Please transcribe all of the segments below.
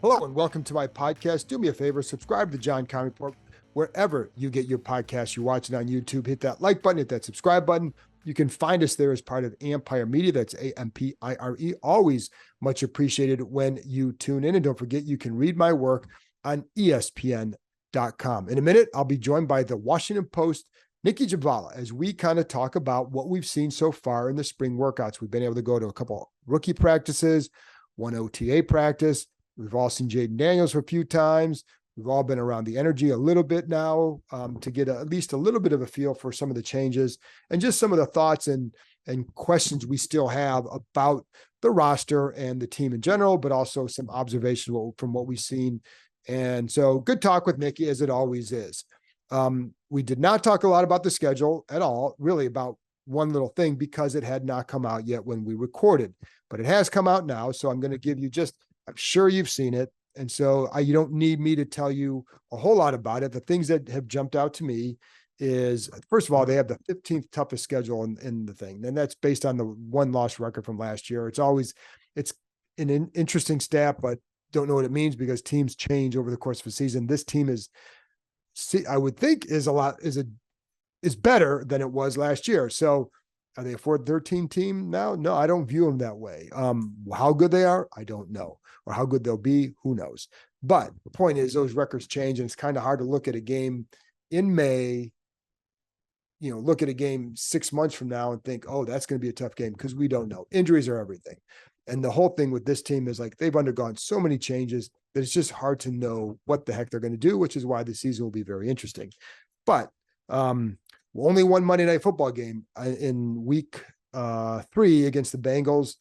Hello and welcome to my podcast. Do me a favor, subscribe to the John Keim Report wherever you get your podcast. You're watching on YouTube, hit that like button, hit that subscribe button. You can find us there as part of Empire Media. That's Ampire. Always much appreciated when you tune in. And don't forget, you can read my work on ESPN.com. In a minute, I'll be joined by the Washington Post, Nicki Jhabvala, as we kind of talk about what we've seen so far in the spring workouts. We've been able to go to a couple rookie practices, one OTA practice. We've all seen Jayden Daniels for a few times. We've all been around the energy a little bit now to get at least a little bit of a feel for some of the changes and just some of the thoughts and questions we still have about the roster and the team in general, but also some observations from what we've seen. And so good talk with Nicki, as it always is. We did not talk a lot about the schedule at all, really about one little thing, because it had not come out yet when we recorded, but it has come out now. So I'm going to give you I'm sure you've seen it. And so you don't need me to tell you a whole lot about it. The things that have jumped out to me is, first of all, they have the 15th toughest schedule in the thing. And that's based on the one loss record from last year. It's an interesting stat, but don't know what it means because teams change over the course of a season. This team I would think is better than it was last year. So are they a 4-13 team now? No, I don't view them that way. How good they are, I don't know. Or how good they'll be, who knows? But the point is, those records change, and it's kind of hard to look at a game in May, look at a game 6 months from now and think, oh, that's going to be a tough game, because we don't know. Injuries are everything. And the whole thing with this team is like they've undergone so many changes that it's just hard to know what the heck they're going to do, which is why the season will be very interesting. But only one Monday Night Football game in week 3 against the Bengals.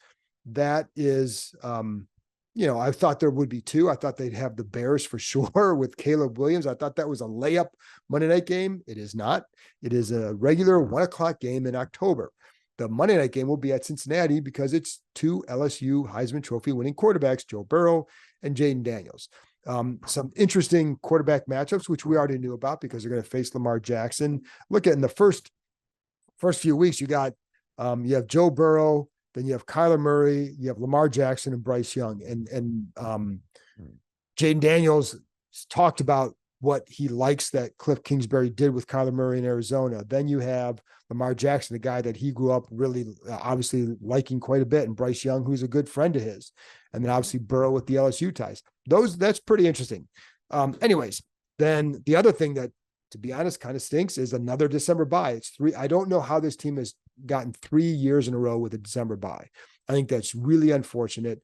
That is, I thought there would be 2. I thought they'd have the Bears for sure with Caleb Williams. I thought that was a layup Monday night game. It is not. It is a regular 1:00 game in October. The Monday night game will be at Cincinnati because it's 2 LSU Heisman Trophy winning quarterbacks, Joe Burrow and Jayden Daniels. Some interesting quarterback matchups, which we already knew about because they're going to face Lamar Jackson. Look at in the first few weeks, you have Joe Burrow, then you have Kyler Murray, you have Lamar Jackson and Bryce Young, and Jayden Daniels talked about what he likes that Cliff Kingsbury did with Kyler Murray in Arizona. Then you have Lamar Jackson, the guy that he grew up really obviously liking quite a bit, and Bryce Young, who's a good friend of his. And then obviously Burrow with the LSU ties. That's pretty interesting. Anyways, then the other thing that, to be honest, kind of stinks is another December bye. It's 3. I don't know how this team has gotten 3 years in a row with a December bye. I think that's really unfortunate.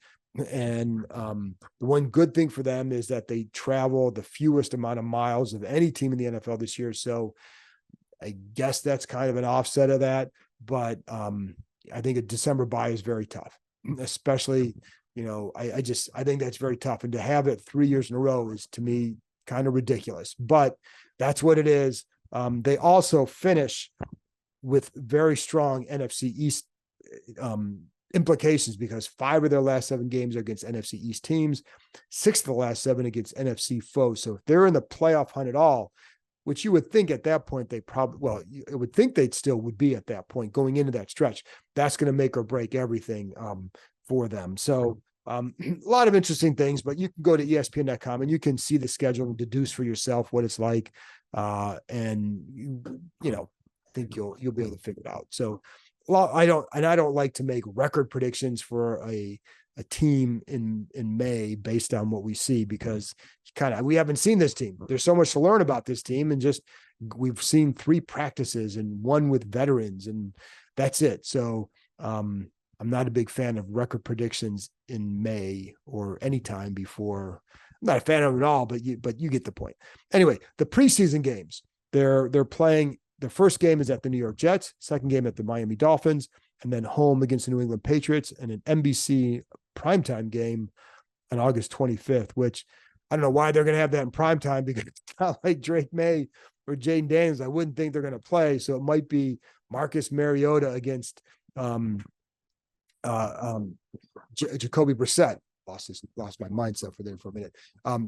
And the one good thing for them is that they travel the fewest amount of miles of any team in the NFL this year. So I guess that's kind of an offset of that. But I think a December bye is very tough, especially, I think that's very tough. And to have it 3 years in a row is, to me, kind of ridiculous. But that's what it is. They also finish with very strong NFC East implications because 5 of their last 7 games are against NFC East teams, 6 of the last 7 against NFC foes. So if they're in the playoff hunt at all, which you would think at that point they would think they'd still would be at that point going into that stretch, that's going to make or break everything for them. So a lot of interesting things, but you can go to ESPN.com and you can see the schedule and deduce for yourself what it's like. And I think you'll be able to figure it out. So I don't like to make record predictions for a team in May based on what we see, because we haven't seen this team. There's so much to learn about this team, and just we've seen 3 practices and 1 with veterans, and that's it. So I'm not a big fan of record predictions in May or any time before. I'm not a fan of them at all, but you get the point. Anyway, the preseason games, they're playing. The first game is at the New York Jets, second game at the Miami Dolphins, and then home against the New England Patriots, and an NBC primetime game on August 25th, which I don't know why they're going to have that in primetime, because it's not like Drake May or Jayden Daniels. I wouldn't think they're going to play. So it might be Marcus Mariota against Jacoby Brissett. Lost my mindset for a minute.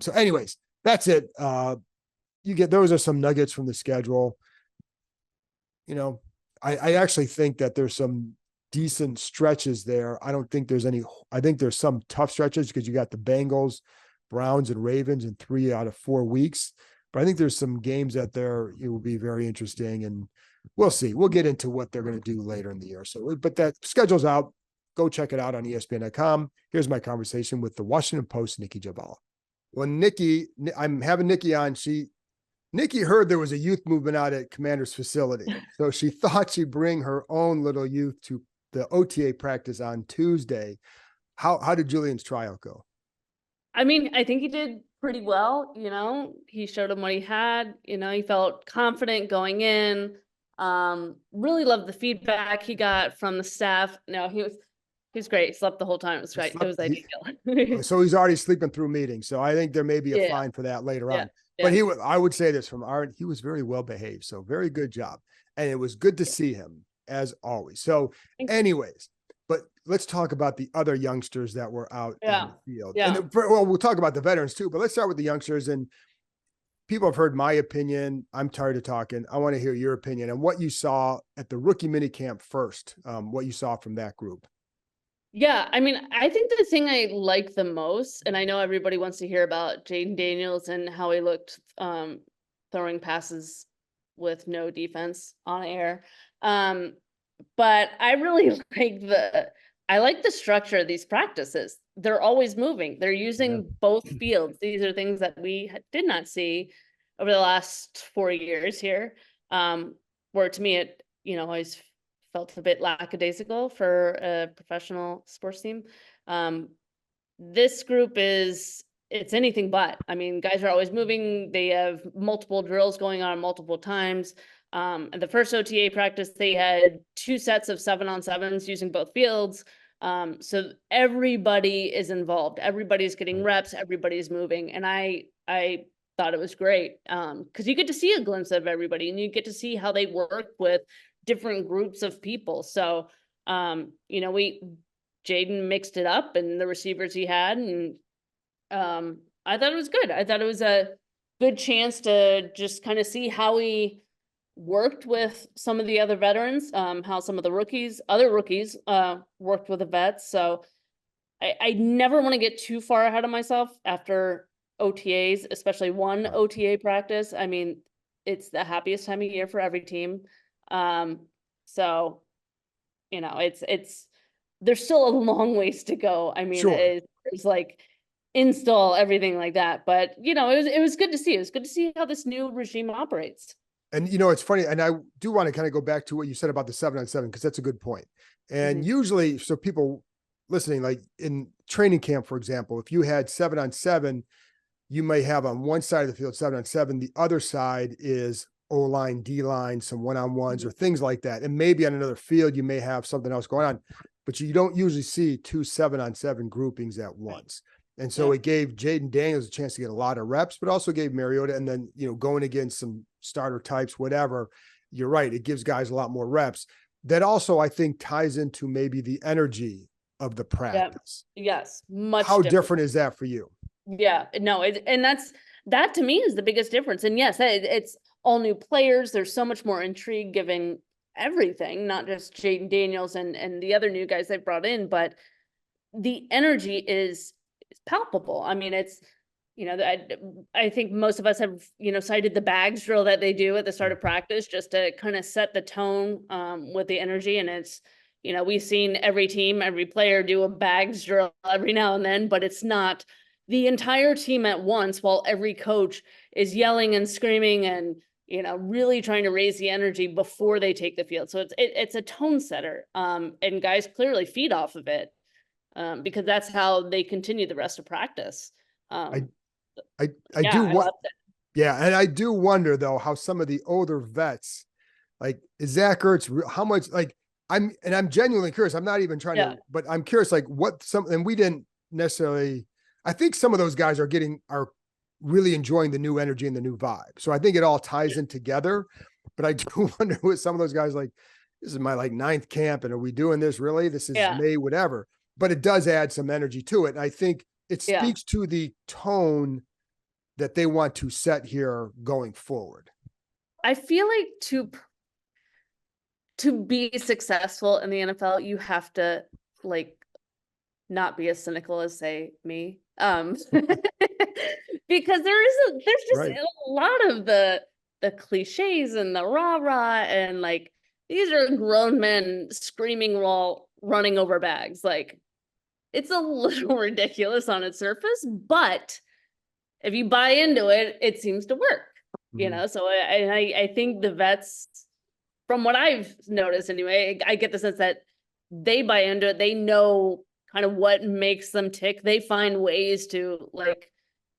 So anyways, that's it. Those are some nuggets from the schedule. I actually think that there's some decent stretches there. I don't think there's any. I think there's some tough stretches because you got the Bengals, Browns and Ravens in 3 out of 4 weeks. But I think there's some games that there it will be very interesting, and we'll see. We'll get into what they're going to do later in the year. So, but that schedule's out. Go check it out on ESPN.com. Here's my conversation with the Washington Post, Nicki Jhabvala. Well, Nicki, I'm having Nicki on. Nicki heard there was a youth movement out at Commander's facility, so she thought she'd bring her own little youth to the OTA practice on Tuesday. How did Julian's tryout go? I mean, I think he did pretty well. He showed him what he had. He felt confident going in. Really loved the feedback he got from the staff. No, he was great. He slept the whole time. It was great. It was ideal. So he's already sleeping through meetings. So I think there may be a fine for that later on. But I would say this from Art, he was very well behaved. So very good job. And it was good to see him as always. So anyways, but let's talk about the other youngsters that were out in the field. Yeah. And we'll talk about the veterans too, but let's start with the youngsters. And people have heard my opinion. I'm tired of talking. I want to hear your opinion and what you saw at the rookie minicamp first, what you saw from that group. Yeah, I mean, I think the thing I like the most, and I know everybody wants to hear about Jayden Daniels and how he looked throwing passes with no defense on air. But I really like the structure of these practices. They're always moving. They're using both fields. These are things that we did not see over the last 4 years here. Where to me, it, always felt a bit lackadaisical for a professional sports team. This group it's anything but. I mean, guys are always moving. They have multiple drills going on multiple times. At the first OTA practice, they had 2 sets of 7-on-7s using both fields. So everybody is involved. Everybody's getting reps. Everybody's moving. And I thought it was great because you get to see a glimpse of everybody and you get to see how they work with different groups of people. So, Jayden mixed it up and the receivers he had. And I thought it was good. I thought it was a good chance to just kind of see how he worked with some of the other veterans, how some of the other rookies worked with the vets. So I never want to get too far ahead of myself after OTAs, especially one OTA practice. I mean, it's the happiest time of year for every team. So, there's still a long ways to go. I mean, it's like install everything like that, but it was good to see. It was good to see how this new regime operates. And it's funny, and I do want to kind of go back to what you said about the 7-on-7 because that's a good point. And usually, so people listening, like in training camp, for example, if you had 7-on-7, you may have on one side of the field 7-on-7, the other side is O-line, D-line, some one-on-ones or things like that. And maybe on another field, you may have something else going on, but you don't usually see 2 7-on-7 groupings at once. And so it gave Jayden Daniels a chance to get a lot of reps, but also gave Mariota, and then, going against some starter types, whatever, you're right. It gives guys a lot more reps. That also, I think, ties into maybe the energy of the practice. Yes. Much How different is that for you? Yeah, no, and that to me is the biggest difference. And yes, it's all new players. There's so much more intrigue given everything, not just Jayden Daniels and the other new guys they brought in, but the energy is palpable. I mean, it's, I think most of us have, cited the bags drill that they do at the start of practice just to kind of set the tone with the energy. And it's, we've seen every team, every player do a bags drill every now and then, but it's not the entire team at once while every coach is yelling and screaming and, really trying to raise the energy before they take the field. So it's a tone setter. And guys clearly feed off of it because that's how they continue the rest of practice. I do wonder though, how some of the older vets, like Zach Ertz, how much, like I'm genuinely curious. I'm not even trying to, but I'm curious, like and we didn't necessarily, I think some of those guys are really enjoying the new energy and the new vibe. So I think it all ties in together, but I do wonder with some of those guys, like, this is my 9th camp. And are we doing this really? This is May, whatever, but it does add some energy to it. And I think it speaks to the tone that they want to set here going forward. I feel like to be successful in the NFL, you have to not be as cynical as say me. because there's just Right. a lot of the cliches and the rah-rah, and like these are grown men screaming while running over bags. Like, it's a little ridiculous on its surface, but if you buy into it, it seems to work. Mhm. So I think the vets, from what I've noticed anyway, I get the sense that they buy into it. They know kind of what makes them tick. They find ways to like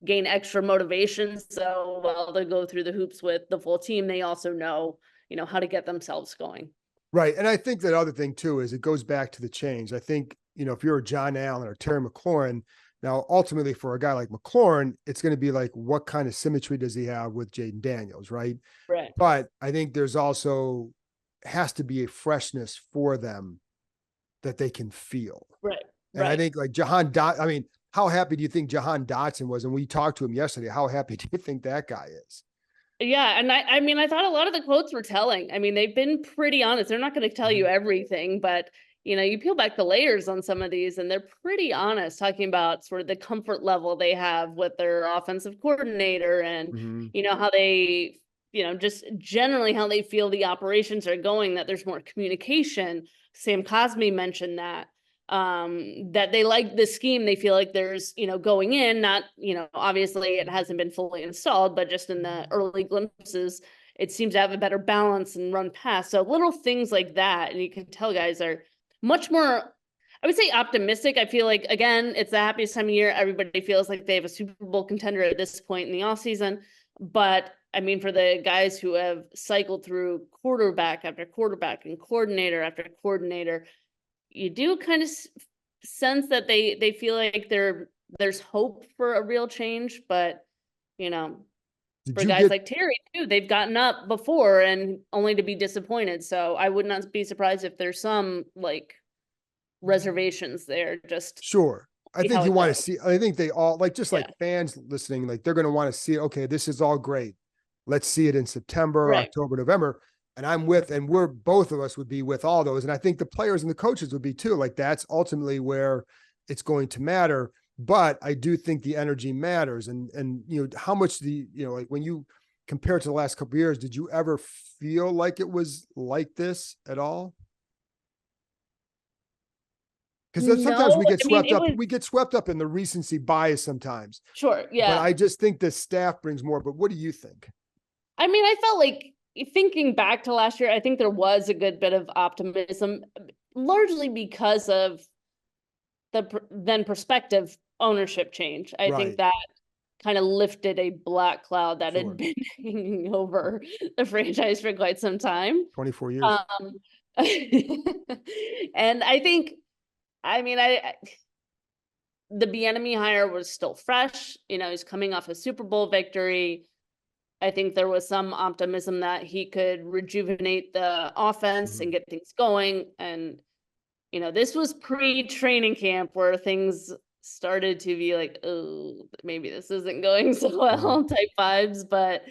gain extra motivation. So while they go through the hoops with the full team, they also know, how to get themselves going. Right. And I think that other thing too is it goes back to the change. I think, if you're a John Allen or Terry McLaurin, now ultimately for a guy like McLaurin, it's going to be like, what kind of symmetry does he have with Jayden Daniels? Right. Right. But I think there's also has to be a freshness for them that they can feel. Right. And I Right. think like Jahan Dot, I mean, how happy do you think Jahan Dotson was? And we talked to him yesterday. How happy do you think that guy is? Yeah, and I mean, I thought a lot of the quotes were telling. I mean, they've been pretty honest. They're not going to tell you everything, but you peel back the layers on some of these and they're pretty honest talking about sort of the comfort level they have with their offensive coordinator and Mm-hmm. how they, just generally how they feel the operations are going, that there's more communication. Sam Cosme mentioned that they like the scheme. They feel like there's, going in, not, obviously it hasn't been fully installed, but just in the early glimpses, it seems to have a better balance and run pass. So little things like that. And you can tell guys are much more, I would say, optimistic. I feel like, again, it's the happiest time of year. Everybody feels like they have a Super Bowl contender at this point in the offseason. But I mean, for the guys who have cycled through quarterback after quarterback and coordinator after coordinator, you do kind of sense that they feel like there's hope for a real change, but you know Did for you guys get like Terry too, they've gotten up before and only to be disappointed. So I would not be surprised if there's some like reservations there, just sure? I see think how you it want to goes. see, I think they all like just Yeah. like fans listening, like they're going to want to see, okay, this is all great. Let's see it in September, Right. October, November. And I'm with, and we're both of us would be with all those. And I think the players and the coaches would be too. Like that's ultimately where it's going to matter. But I do think the energy matters. And how much like when you compare it to the last couple of years, did you ever feel like it was like this at all? Because sometimes No, I mean, it was we get swept up in the recency bias sometimes. sure. But Yeah. I just think the staff brings more. But what do you think? I mean, I felt like thinking back to last year, I think there was a good bit of optimism, largely because of the then perspective ownership change. I think Right. that kind of lifted a black cloud that had Sure. been hanging over the franchise for quite some time. 24 years. Um, and I think, I mean, the Bieniemy hire was still fresh. He's coming off a Super Bowl victory. I think there was some optimism that he could rejuvenate the offense and Mhm. get things going. And this was pre-training camp where things started to be like, oh, maybe this isn't going so Right. well type vibes. But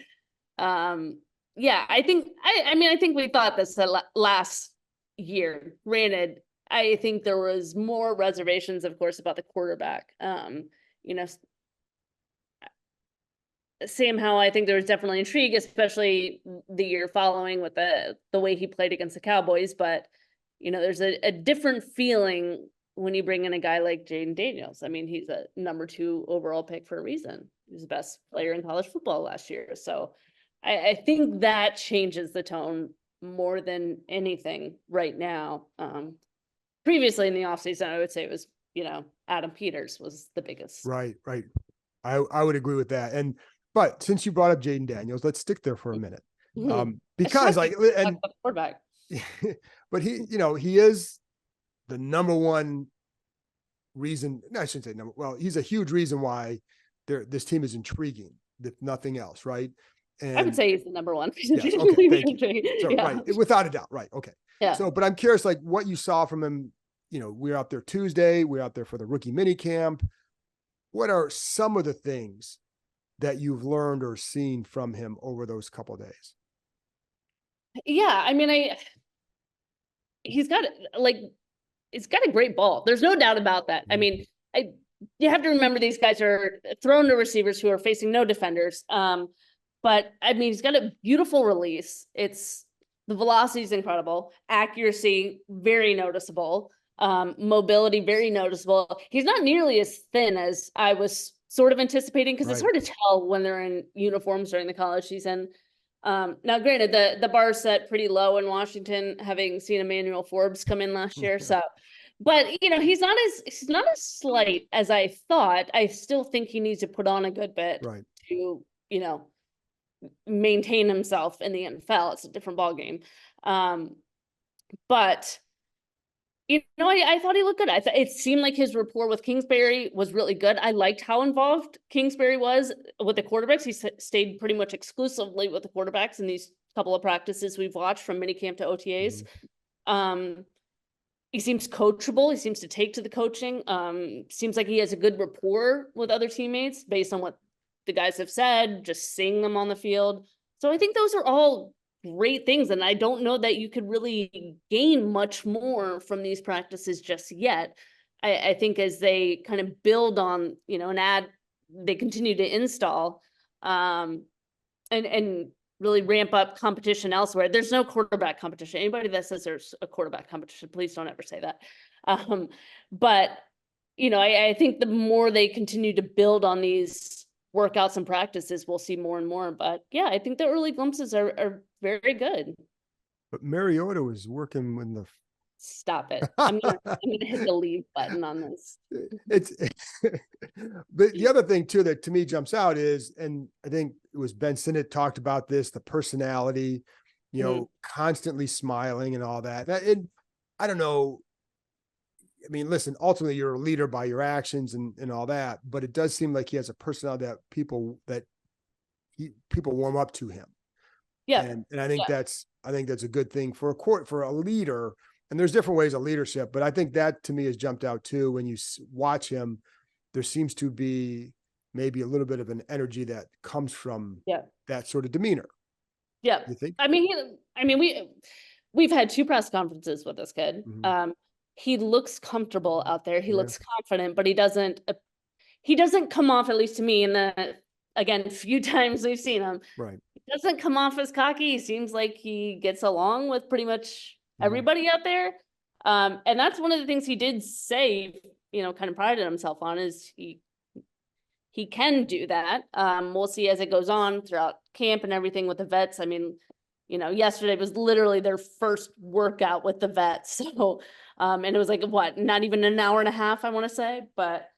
yeah, I think we thought this last year. Granted, I think there was more reservations, of course, about the quarterback. You know, Sam Howell, I think there was definitely intrigue, especially the year following with the way he played against the Cowboys. But there's a different feeling when you bring in a guy like Jayden Daniels. I mean, he's a number 2 overall pick for a reason. He's the best player in college football last year. So I think that changes the tone more than anything right now. Previously in the offseason, I would say it was, Adam Peters was the biggest. Right. Right. I would agree with that. But since you brought up Jayden Daniels, let's stick there for a minute. I Because shocked you like to talk and about the quarterback. but he is the number one reason. No, I shouldn't say number. Well, he's a huge reason why this team is intriguing, if nothing else, right? I would And say he's the number one. yes, okay, thank you. So Yeah. right, without a doubt, right, okay. Yeah. So, but I'm curious, like what you saw from him. We're out there Tuesday. We're out there for the rookie mini camp. What are some of the things that you've learned or seen from him over those couple of days? Yeah. I mean, he's got like, it's got a great ball. There's no doubt about that. I Mhm. mean, I you have to remember these guys are thrown to receivers who are facing no defenders. But I mean, he's got a beautiful release. The velocity is incredible. Accuracy, very noticeable. Mobility, very noticeable. He's not nearly as thin as I was sort of anticipating, because it's hard to tell when they're in uniforms during the college season. Now, granted, the bar is set pretty low in Washington, having seen Emmanuel Forbes come in last year. So, but he's not as slight as I thought. I still think he needs to put on a good bit to maintain himself in the NFL. It's a different ballgame. But I thought he looked good. It seemed like his rapport with Kingsbury was really good. I liked how involved Kingsbury was with the quarterbacks. He stayed pretty much exclusively with the quarterbacks in these couple of practices we've watched, from minicamp to OTAs. He seems coachable. He seems to take to the coaching. Seems like he has a good rapport with other teammates based on what the guys have said, just seeing them on the field. So I think those are all great things. And I don't know that you could really gain much more from these practices just yet. I think as they kind of build on, they continue to install and really ramp up competition elsewhere. There's no quarterback competition. Anybody that says there's a quarterback competition, please don't ever say that. But, I think the more they continue to build on these workouts and practices, we'll see more and more. But yeah, I think the early glimpses are very good. But Mariota was working when the Stop it. I'm gonna hit the leave button on this. But the other thing too that to me jumps out is, and I think it was Ben Sinnott talked about this, the personality, constantly smiling and all that. And I don't know. I mean, listen, ultimately you're a leader by your actions and all that, but it does seem like he has a personality that people warm up to him. Yeah. And I think that's a good thing for a leader. And there's different ways of leadership, but I think that to me has jumped out too. When you watch him, there seems to be maybe a little bit of an energy that comes from that sort of demeanor. Yeah. You think? I mean, we've had 2 press conferences with this kid. He looks comfortable out there. He looks confident, but he doesn't come off, at least to me, in the, again, few times we've seen him. Right. He doesn't come off as cocky. He seems like he gets along with pretty much everybody out there. And that's one of the things he did say, kind of prided himself on, is he can do that. We'll see as it goes on throughout camp and everything with the vets. I mean, yesterday was literally their first workout with the vets. So, and it was like, not even an hour and a half, I want to say, but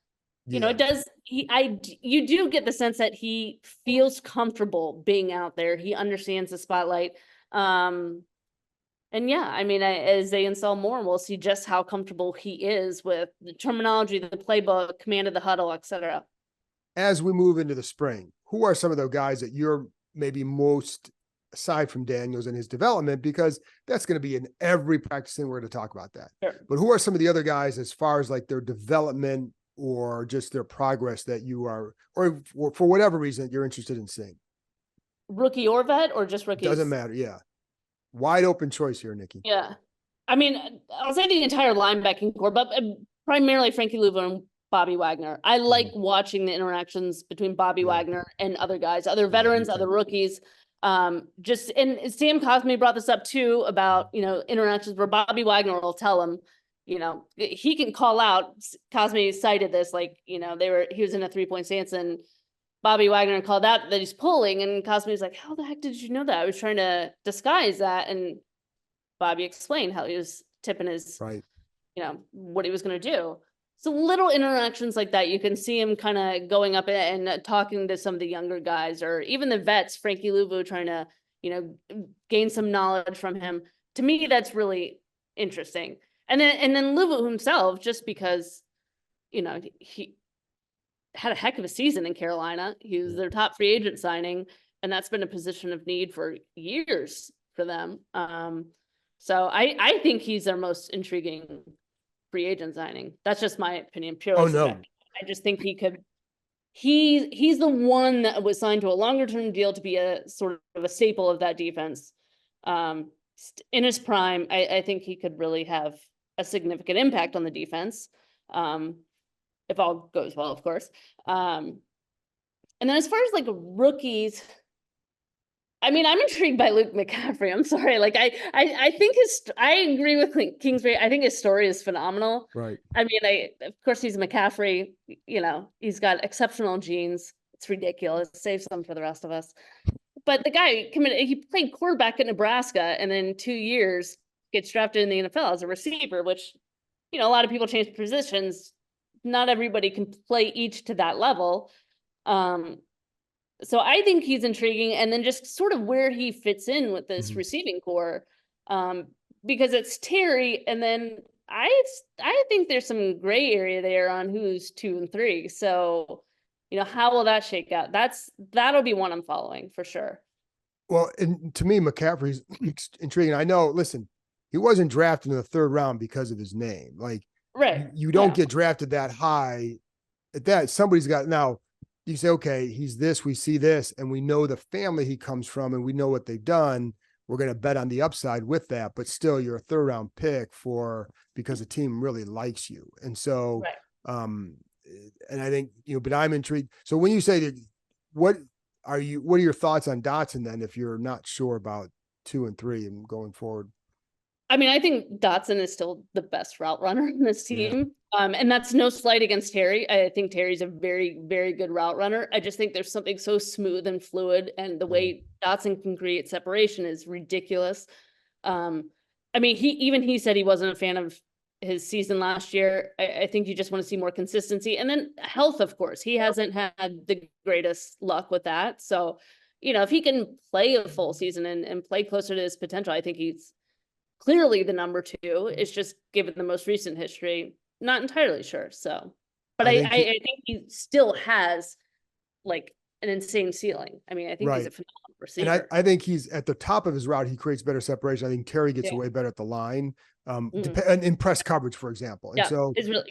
it does, you do get the sense that he feels comfortable being out there. He understands the spotlight. And yeah, I mean, as they install more, we'll see just how comfortable he is with the terminology, the playbook, command of the huddle, etc. As we move into the spring, who are some of the guys that you're maybe most, aside from Daniels and his development, because that's going to be in every practice and we're going to talk about that. Sure. But who are some of the other guys as far as like their development or just their progress that you are, or for whatever reason you're interested in seeing? Rookie or vet, or just rookies? Doesn't matter. Yeah. Wide open choice here, Nicki. Yeah. I mean, I'll say the entire linebacking core, but primarily Frankie Louvu and Bobby Wagner. I like watching the interactions between Bobby Wagner and other guys, other veterans, other rookies. And Sam Cosme brought this up too about, interactions where Bobby Wagner will tell him, he can call out. Cosme cited this, like, he was in a 3-point stance and Bobby Wagner called out that he's pulling, and Cosme's like, how the heck did you know that? I was trying to disguise that. And Bobby explained how he was tipping his, what he was going to do. So little interactions like that, you can see him kind of going up and talking to some of the younger guys, or even the vets, Frankie Louvu, trying to, gain some knowledge from him. To me, that's really interesting. And then Louvu himself, just because, he had a heck of a season in Carolina. He was their top free agent signing, and that's been a position of need for years for them. So I think he's their most intriguing free agent signing. That's just my opinion. Purely subjective. I just think he could. He's the one that was signed to a longer term deal to be a sort of a staple of that defense. In his prime, I think he could really have a significant impact on the defense. if all goes well, of course. And then as far as like rookies, I mean, I'm intrigued by Luke McCaffrey. I'm sorry. Like I think I agree with Kingsbury. I think his story is phenomenal. Right. I mean, of course he's McCaffrey, he's got exceptional genes. It's ridiculous. Save some for the rest of us. But the guy he played quarterback at Nebraska and in 2 years gets drafted in the NFL as a receiver, which, a lot of people change positions. Not everybody can play each to that level. So I think he's intriguing, and then just sort of where he fits in with this receiving core, because it's Terry, and then I think there's some gray area there on who's 2 and 3. So, how will that shake out? That'll be one I'm following for sure. Well, and to me, McCaffrey's intriguing. I know, listen, he wasn't drafted in the 3rd round because of his name. Like, right. You don't get drafted that high at that. Somebody's got, now you say, okay, he's this, we see this, and we know the family he comes from and we know what they've done. We're going to bet on the upside with that, but still you're a 3rd round pick because the team really likes you. And so, and I think, but I'm intrigued. So when you say that, what are your thoughts on Dotson then, if you're not sure about 2 and 3 and going forward? I mean, I think Dotson is still the best route runner in this team. Yeah. And that's no slight against Terry. I think Terry's a very, very good route runner. I just think there's something so smooth and fluid, and the way Dotson can create separation is ridiculous. I mean, he said he wasn't a fan of his season last year. I think you just want to see more consistency. And then health, of course. He hasn't had the greatest luck with that. So, if he can play a full season and play closer to his potential, I think he's clearly the number 2. It's just, given the most recent history, not entirely sure. So, but I think he still has like an insane ceiling. I mean, I think he's a phenomenal receiver. And I think he's at the top of his route. He creates better separation. I think Terry gets away better at the line, in press coverage, for example. And so it's really,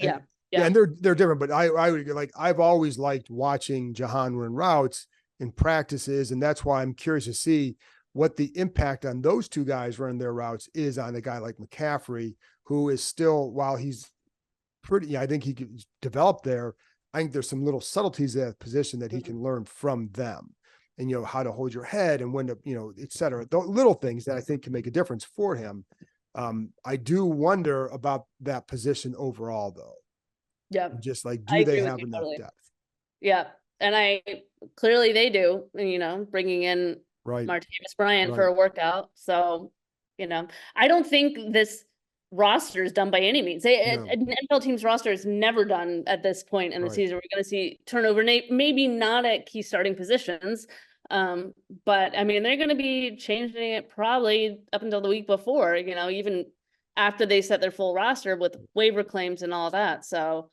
and they're different, but I would like, I've always liked watching Jahan run routes in practices. And that's why I'm curious to see what the impact on those 2 guys running their routes is on a guy like McCaffrey, who is still, while he's pretty, I think he could develop there. I think there's some little subtleties at that position that he can learn from them, and, how to hold your head and when to, et cetera. The little things that I think can make a difference for him. I do wonder about that position overall, though. Yeah. Just like, do they have enough depth? Yeah. And clearly they do, bringing in Martavis Bryant for a workout. So, I don't think this roster is done by any means. An NFL team's roster is never done at this point in the season. We're going to see turnover, maybe not at key starting positions. But I mean, they're going to be changing it probably up until the week before, even after they set their full roster with waiver claims and all that. So,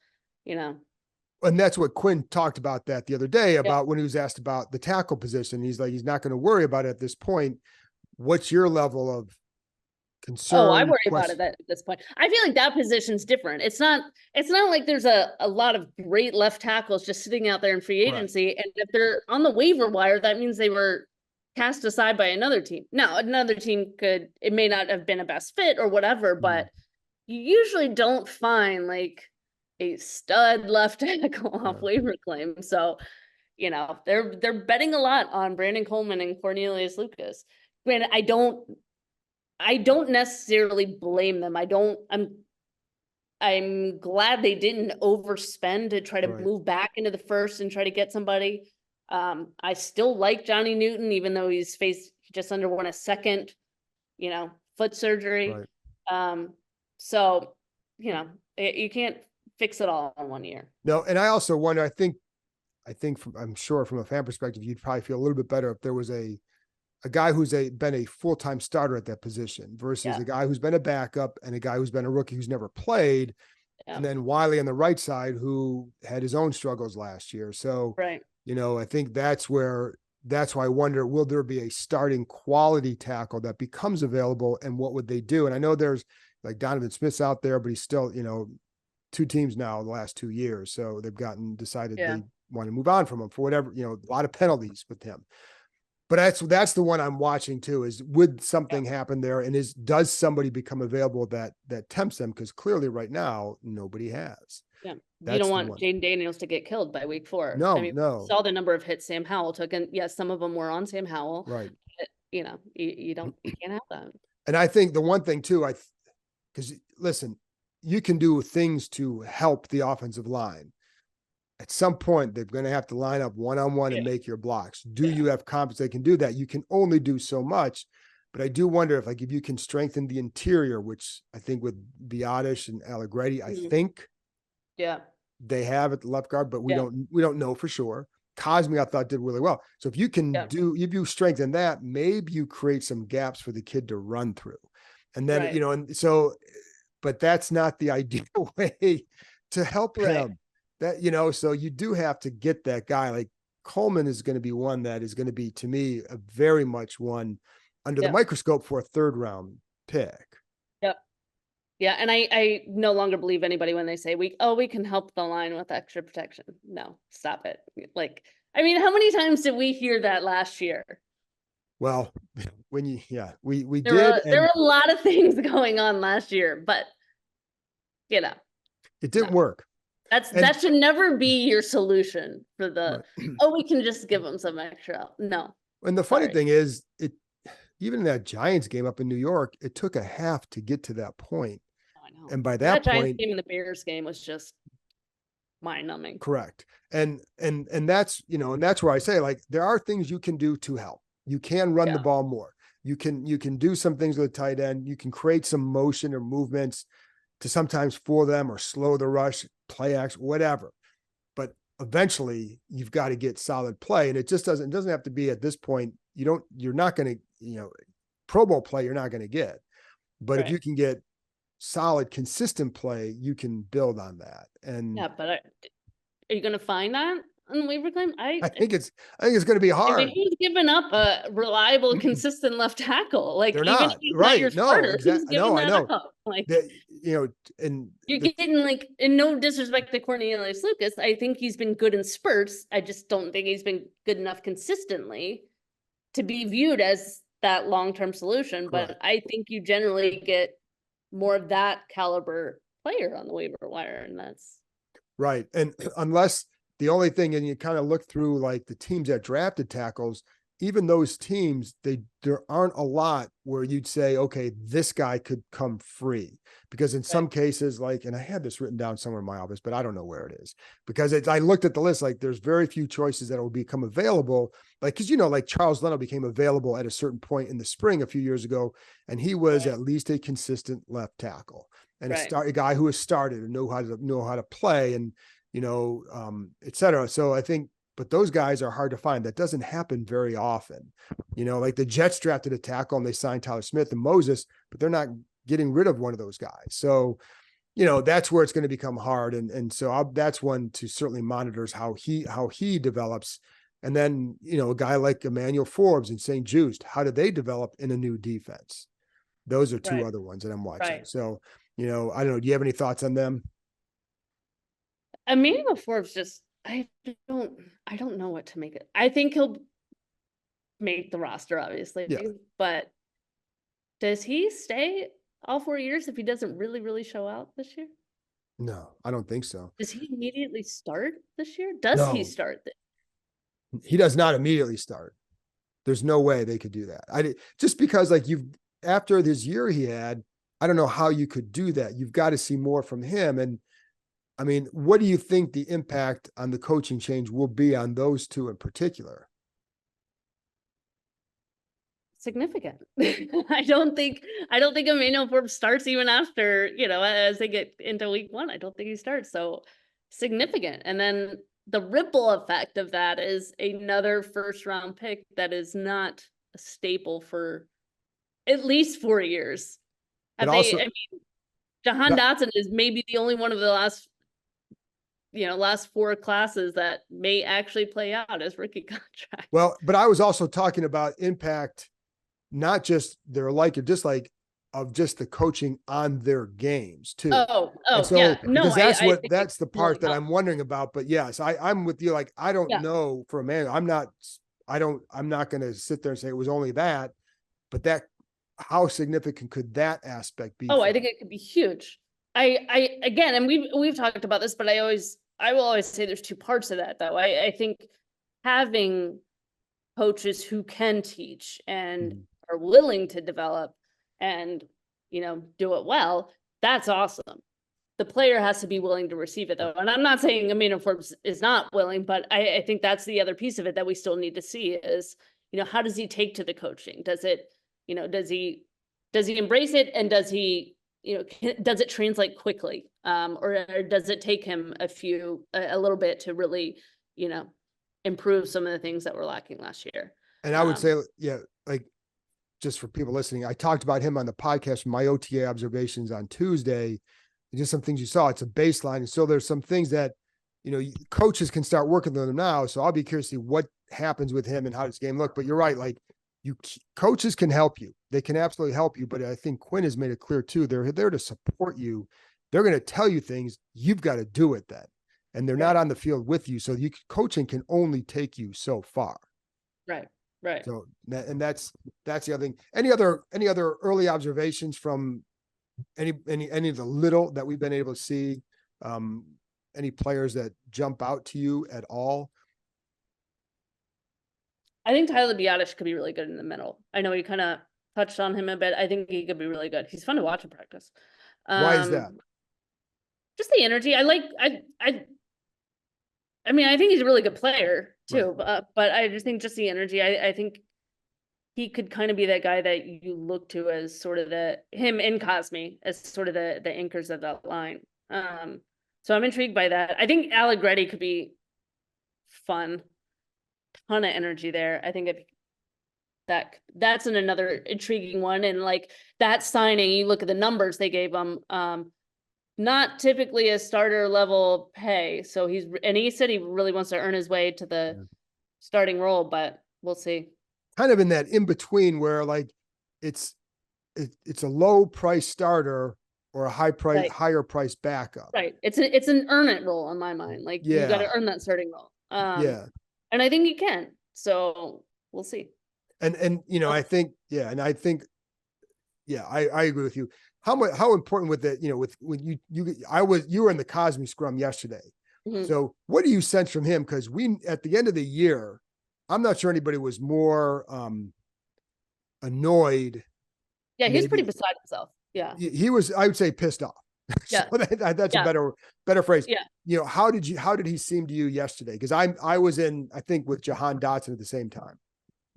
And that's what Quinn talked about that the other day about when he was asked about the tackle position. He's like, he's not going to worry about it at this point. What's your level of concern? Oh, I worry about it at this point. I feel like that position's different. It's not like there's a lot of great left tackles just sitting out there in free agency. And if they're on the waiver wire, that means they were cast aside by another team. Now, another team it may not have been a best fit or whatever, but you usually don't find like a stud left tackle off waiver claim. So, they're betting a lot on Brandon Coleman and Cornelius Lucas. Granted, I don't necessarily blame them. I'm glad they didn't overspend to try to move back into the first and try to get somebody. I still like Johnny Newton, even though he just underwent a second, foot surgery. So, you can't fix it all in 1 year. No. And I also wonder, I'm sure from a fan perspective, you'd probably feel a little bit better if there was a guy who's been a full-time starter at that position versus a guy who's been a backup and a guy who's been a rookie who's never played. And then Wiley on the right side, who had his own struggles last year. So, I think that's why I wonder, will there be a starting quality tackle that becomes available, and what would they do? And I know there's like Donovan Smith's out there, but he's still, 2 teams now in the last 2 years. So they've decided they want to move on from him for whatever, a lot of penalties with him. But that's the one I'm watching too, is would something happen there? And does somebody become available that tempts them? Because clearly right now, nobody has. Yeah. You That's don't the want one. Jayden Daniels to get killed by week 4. I No, mean, no. saw the number of hits Sam Howell took, and yes, some of them were on Sam Howell. Right. But, you can't have that. And I think the one thing too, because listen, you can do things to help the offensive line. At some point, they're going to have to line up one-on-one and make your blocks. Do you have confidence they can do that? You can only do so much. But I do wonder if you can strengthen the interior, which I think with Biotish and Allegretti, I think they have at the left guard, but we don't know for sure. Cosme, I thought, did really well. So if you strengthen that, maybe you create some gaps for the kid to run through. And then, and so, but that's not the ideal way to help him. That, so you do have to get that guy. Like Coleman is going to be one that is going to be, to me, a very much one under the microscope for a 3rd round pick. Yeah. And I no longer believe anybody when they say we can help the line with extra protection. No, stop it. Like, I mean, how many times did we hear that last year? Well, we did. There were a lot of things going on last year, but it didn't work. That should never be your solution for the, we can just give them some extra. No. And the funny thing is, even in that Giants game up in New York, it took a half to get to that point. I know. And by that point, Giants game and the Bears game was just mind-numbing. Correct. And that's, and that's where I say, like, there are things you can do to help. You can run the ball more. You can do some things with a tight end. You can create some motion or movements to sometimes fool them or slow the rush, play action, whatever. But eventually you've got to get solid play. And it doesn't have to be at this point. You're not going to, Pro Bowl play, you're not going to get, but if you can get solid, consistent play, you can build on that. And but are you going to find that on the waiver claim? I think it's going to be hard. I mean, who's giving up a reliable, consistent left tackle? Like, they're even not if he's right. Not your starter, Exactly. I know. Up? Like, and you're getting, like, in no disrespect to Cornelius Lucas, I think he's been good in spurts. I just don't think he's been good enough consistently to be viewed as that long-term solution. Correct. But I think you generally get more of that caliber player on the waiver wire, and that's right. And unless the only thing, and you kind of look through like the teams that drafted tackles, even those teams, there aren't a lot where you'd say, okay, this guy could come free, because in some cases, like, and I had this written down somewhere in my office, but I don't know where it is, because I looked at the list, like there's very few choices that will become available. Like, cause like Charles Leno became available at a certain point in the spring a few years ago, and he was at least a consistent left tackle and a guy who has started and know how to play and, et cetera. So I think, but those guys are hard to find. That doesn't happen very often. Like the Jets drafted a tackle and they signed Tyler Smith and Moses, but they're not getting rid of one of those guys. So, that's where it's going to become hard. And so that's one to certainly monitors how he develops. And then, a guy like Emmanuel Forbes and St. Juste, how do they develop in a new defense? Those are two other ones that I'm watching. Right. So, I don't know. Do you have any thoughts on them? Emmanuel Forbes I don't know what to make it. I think he'll make the roster, obviously, but does he stay all 4 years if he doesn't really, really show out this year? No, I don't think so. Does he immediately start this year? Does he start this? He does not immediately start. There's no way they could do that. Just because after this year he had, I don't know how you could do that. You've got to see more from him. And I mean, what do you think the impact on the coaching change will be on those two in particular? Significant. I don't think Emmanuel Forbes starts even after, as they get into week 1. I don't think he starts. So significant. And then the ripple effect of that is another first round pick that is not a staple for at least 4 years. Jahan Dotson is maybe the only one of the last 4 classes that may actually play out as rookie contract. Well, but I was also talking about impact, not just their like or dislike of just the coaching on their games too. Oh, yeah. No, because that's the part that I'm wondering about. But yes, I'm with you. Like, I don't know for a man. I'm not going to sit there and say it was only that, but how significant could that aspect be? Oh, I think it could be huge. Again, and we've talked about this, but I will always say there's two parts of that though. I think having coaches who can teach and are willing to develop and, do it well, that's awesome. The player has to be willing to receive it though. And I'm not saying Amina Forbes is not willing, but I think that's the other piece of it that we still need to see is, how does he take to the coaching? Does it, does he embrace it, and does he, does it translate quickly? Or does it take him a little bit to really, improve some of the things that were lacking last year? And I would say, yeah, like just for people listening, I talked about him on the podcast from my OTA observations on Tuesday. Just some things you saw. It's a baseline. And so there's some things that, coaches can start working on them now. So I'll be curious to see what happens with him and how this game look. But you're right. Like coaches can help you. They can absolutely help you. But I think Quinn has made it clear too. They're there to support you. They're going to tell you things. You've got to do it then. And they're not on the field with you. So coaching can only take you so far. Right. Right. So, and that's the other thing. Any other early observations from any of the little that we've been able to see? Any players that jump out to you at all? I think Tyler Biotish could be really good in the middle. I know you kind of touched on him a bit. I think he could be really good. He's fun to watch in practice. Why is that? Just the energy. I mean, I think he's a really good player too, Right. But I just think the energy. I think he could kind of be that guy that you look to as sort of him and Cosme as sort of the anchors of that line. So I'm intrigued by that. I think Allegretti could be fun. Ton of energy there. I think that's another intriguing one. And like that signing, you look at the numbers they gave him, not typically a starter level pay. So he said he really wants to earn his way to the starting role, but we'll see. Kind of in that in between where like it's a low price starter or a higher price backup. Right. It's an earn it role in my mind. Like you got to earn that starting role. And I think he can. So we'll see. And I think, I agree with you. How important with that, when you were in the Cosme scrum yesterday. Mm-hmm. So what do you sense from him? Because at the end of the year, I'm not sure anybody was more annoyed. Yeah, he's pretty beside himself. Yeah. He was, I would say, pissed off. Yeah. So that's a better phrase. Yeah. How did he seem to you yesterday? Because I was in, I think, with Jahan Dotson at the same time.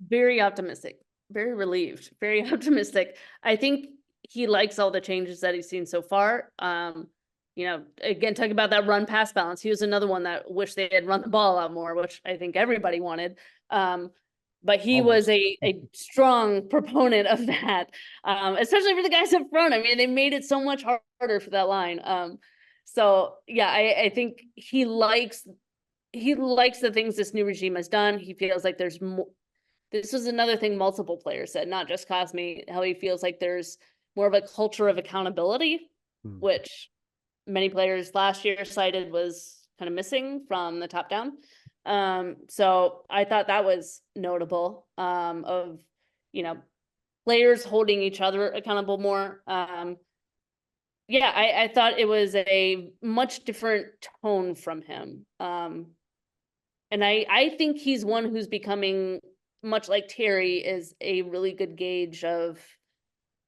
Very optimistic, very relieved, very optimistic. I think he likes all the changes that he's seen so far. Again, talking about that run pass balance, he was another one that wished they had run the ball out more, which I think everybody wanted. But he was a strong proponent of that, especially for the guys up front. I mean, they made it so much harder for that line. So yeah, I think he likes the things this new regime has done. He feels like there's more. This was another thing multiple players said, not just Cosme, how he feels like there's more of a culture of accountability, which many players last year cited was kind of missing from the top down. So I thought that was notable, of, players holding each other accountable more. I thought it was a much different tone from him. And I think he's one who's becoming, much like Terry, is a really good gauge of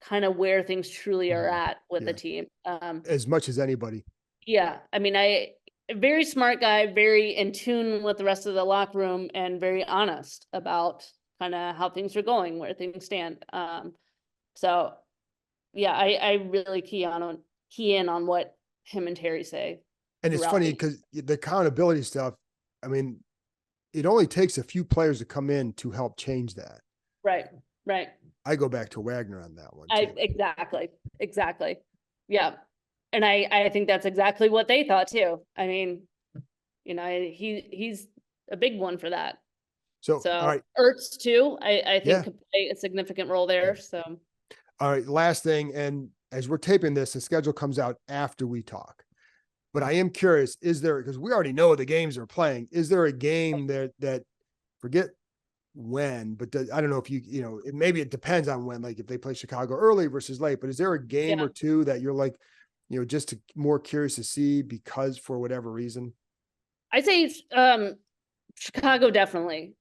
kind of where things truly are at with the team. As much as anybody. Yeah. I mean, a very smart guy, very in tune with the rest of the locker room, and very honest about kind of how things are going, where things stand. So yeah, I really key in on what him and Terry say. And it's funny because the accountability stuff, I mean, it only takes a few players to come in to help change that. Right. I go back to Wagner on that one. Exactly. Yeah. And I think that's exactly what they thought too. I mean, he's a big one for that. So all right. Ertz too, I think could play a significant role there. So all right, last thing, and as we're taping this, the schedule comes out after we talk. But I am curious, is there, because we already know the games are playing, is there a game that forget when, but I don't know if maybe it depends on when, like if they play Chicago early versus late, but is there a game Yeah. or two that you're like, just more curious to see because for whatever reason? I'd say Chicago definitely.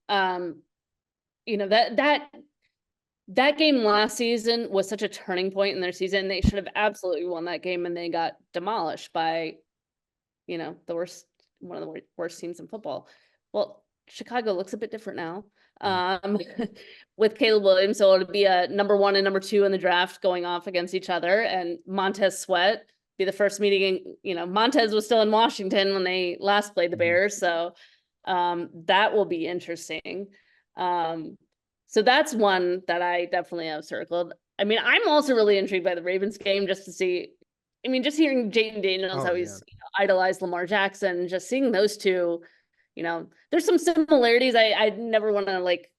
That game last season was such a turning point in their season. They should have absolutely won that game, and they got demolished by, one of the worst teams in football. Well, Chicago looks a bit different now. With Caleb Williams, so it'll be a number 1 and number 2 in the draft going off against each other, and Montez Sweat be the first meeting. Montez was still in Washington when they last played the Bears, so that will be interesting. So that's one that I definitely have circled. I mean, I'm also really intrigued by the Ravens game just to see. I mean, just hearing Jayden Daniels, how he's idolized Lamar Jackson, just seeing those two, there's some similarities. I never want to like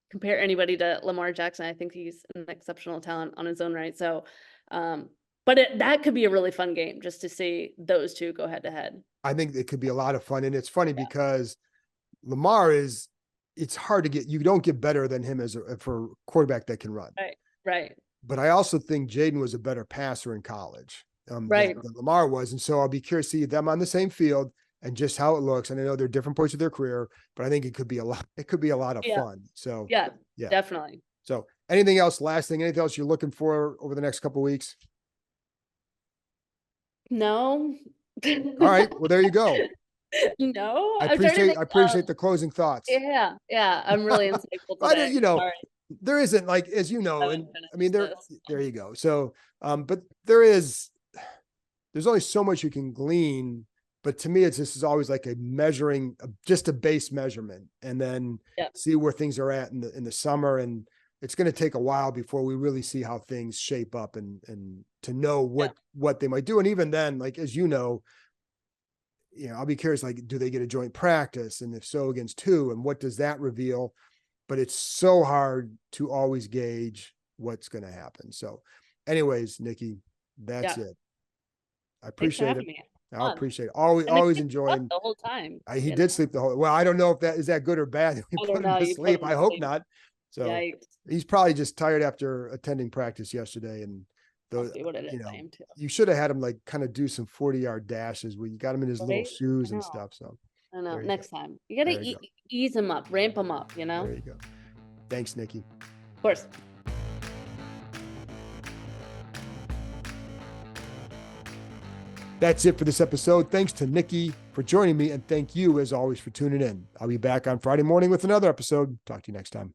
compare anybody to Lamar Jackson. I think he's an exceptional talent on his own right. So, but that could be a really fun game just to see those two go head to head. I think it could be a lot of fun. And it's funny because Lamar it's hard to you don't get better than him for a quarterback that can run. Right. But I also think Jayden was a better passer in college. Than Lamar was. And so I'll be curious to see them on the same field and just how it looks. And I know they're different points of their career, but I think it could be a lot of fun. So yeah, definitely. So anything else, anything else you're looking for over the next couple of weeks? No. All right. Well, there you go. No, I appreciate the closing thoughts. Yeah. I'm really insightful today. There isn't, like, as you know, and I mean, there you go. So, but there's only so much you can glean, but to me, this is always like just a base measurement, and then see where things are at in the summer. And it's going to take a while before we really see how things shape up and to know what they might do. And even then, like, as I'll be curious, like, do they get a joint practice? And if so, against who? And what does that reveal? But it's so hard to always gauge what's going to happen. So anyways, Nicki, that's it. I appreciate it. I appreciate it. Always enjoying the whole time. He did sleep the whole, well, I don't know if is that good or bad. We put him to sleep. I hope not. So he's probably just tired after attending practice yesterday. And you should have had him like kind of do some 40-yard dashes where you got him in his little shoes and stuff. So I know. Next time you got to ease him up, ramp him up, There you go. Thanks, Nicki. Of course. That's it for this episode. Thanks to Nicki for joining me, and thank you, as always, for tuning in. I'll be back on Friday morning with another episode. Talk to you next time.